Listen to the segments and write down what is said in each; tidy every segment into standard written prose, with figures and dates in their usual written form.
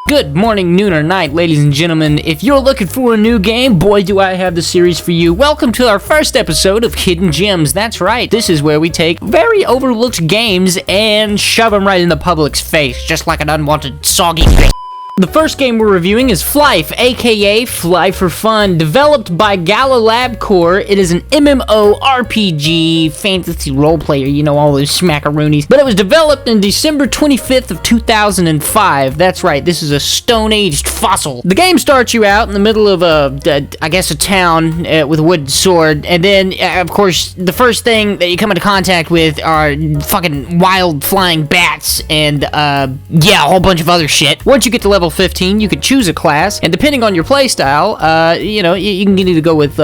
Good morning, noon, or night, ladies and gentlemen. If you're looking for a new game, boy, do I have the series for you. Welcome to our first episode of Hidden Gems. That's right, this is where we take very overlooked games and shove them right in the public's face, just like an unwanted soggy thing. The first game we're reviewing is Flyff, aka Fly for Fun, developed by Gala LabCorp. It is an MMORPG fantasy role player, you know, all those smackaroonies. But it was developed in December 25th of 2005. That's right, this is a stone-aged fossil. The game starts you out in the middle of I guess a town with a wooden sword, and then, of course, the first thing that you come into contact with are fucking wild flying bats and, yeah, a whole bunch of other shit. Once you get to level 15, you can choose a class, and depending on your playstyle, you know, you can either go with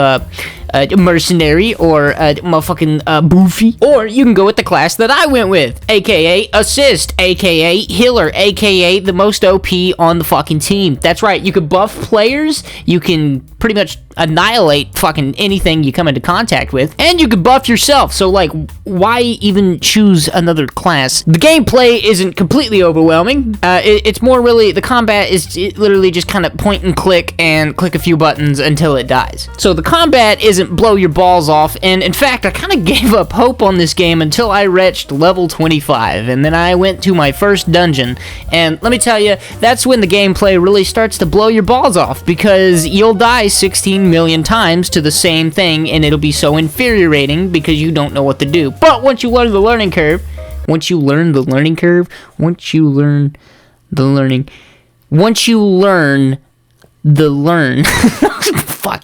mercenary or motherfucking boofy, or you can go with the class that I went with, aka assist, aka healer, aka the most OP on the fucking team. That's right, you could buff players, you can pretty much annihilate fucking anything you come into contact with, and you can buff yourself. So like, why even choose another class? The gameplay isn't completely overwhelming. It's more really, the combat is literally just kind of point and click a few buttons until it dies. So the combat isn't blow your balls off, and in fact I kind of gave up hope on this game until I reached level 25, and then I went to my first dungeon, and let me tell you, that's when the gameplay really starts to blow your balls off, because you'll die 16 million times to the same thing, and it'll be so infuriating because you don't know what to do. But once you learn the learning curve, fuck,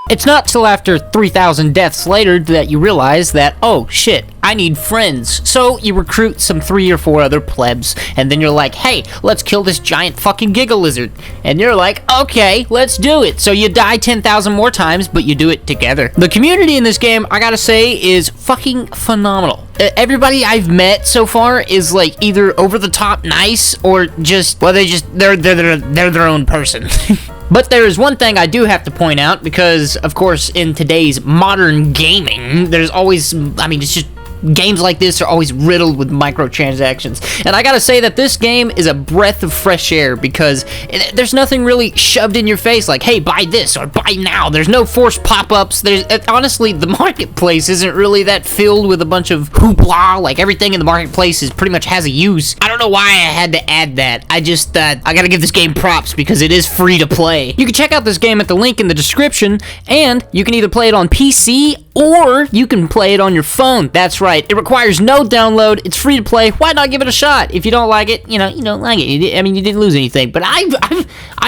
it's not till after 3,000 deaths later that you realize that, oh shit, I need friends. So you recruit some 3 or 4 other plebs, and then you're like, hey, let's kill this giant fucking Giga Lizard. And you're like, okay, let's do it. So you die 10,000 more times, but you do it together. The community in this game, I gotta say, is fucking phenomenal. Everybody I've met so far is like either over the top nice or just, well, they're their own person. But there is one thing I do have to point out, because, of course, in today's modern gaming, there's always, I mean, it's just, games like this are always riddled with microtransactions. And I gotta say that this game is a breath of fresh air, because there's nothing really shoved in your face like, hey, buy this or buy now. There's no forced pop-ups. Honestly, the marketplace isn't really that filled with a bunch of hoopla. Like, everything in the marketplace is pretty much has a use. I don't know why I had to add that. I just, I gotta give this game props because it is free to play. You can check out this game at the link in the description, and you can either play it on PC or you can play it on your phone. That's right. It requires no download. It's free to play. Why not give it a shot? If you don't like it, you know, you don't like it. I mean, you didn't lose anything. But I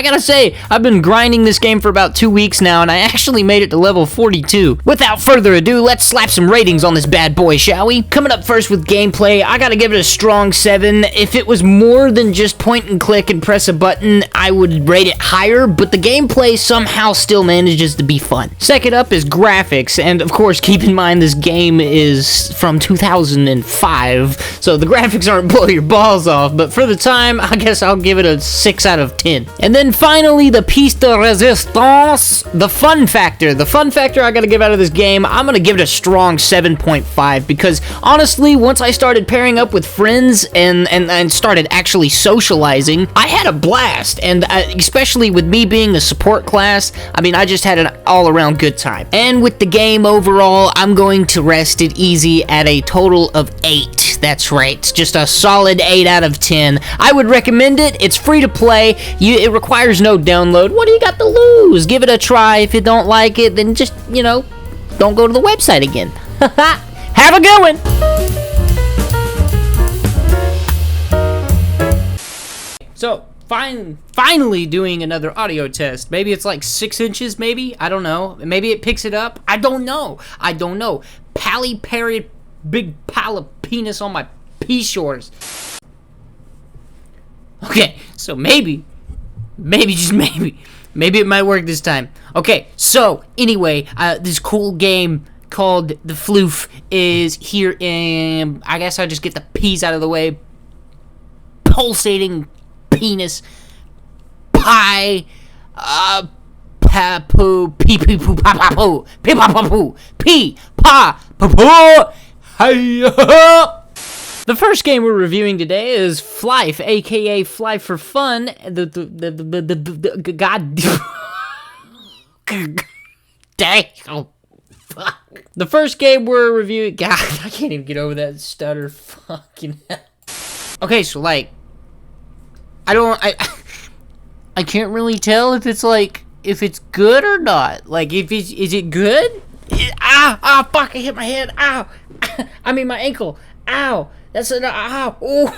gotta say, I've been grinding this game for about 2 weeks now, and I actually made it to level 42. Without further ado, let's slap some ratings on this bad boy, shall we? Coming up first with gameplay, I gotta give it a strong 7. If it was more than just point and click and press a button, I would rate it higher, but the gameplay somehow still manages to be fun. Second up is graphics, and of course, keep in mind this game is from 2005, so the graphics aren't blow your balls off, but for the time, I guess I'll give it a 6 out of 10. And then finally, the piece de resistance, the fun factor. The fun factor I gotta give out of this game, I'm gonna give it a strong 7.5, because honestly, once I started pairing up with friends and started actually socializing, I had a blast, and especially with me being a support class, I mean, I just had an all-around good time. And with the game overall, I'm going to rest it easy at a total of 8. That's right, just a solid 8 out of 10. I would recommend it. It's free to play. It requires no download. What do you got to lose? Give it a try. If you don't like it, then just, you know, don't go to the website again. Have a good one. So, finally doing another audio test. Maybe it's like 6 inches, maybe? I don't know. Maybe it picks it up. I don't know. Pally Perry, big pile of penis on my pea shores. Okay, so maybe, just maybe it might work this time. Okay, so anyway, this cool game called the Flyff is here, and I guess I just get the peas out of the way. Pulsating penis pie pa poo pee pee poo pa pa poo pee pa pa poo pee pa pa poo. Hey, The first game we're reviewing today is Flyff, aka Fly for Fun. God damn. Fuck. The first game we're reviewing. God, I can't even get over that stutter. Fucking hell. Okay, so like, I can't really tell if it's like, if it's good or not. Like, is it good? Fuck, I hit my head. Ow. I mean, my ankle. Ow. That's an, ow. Ooh.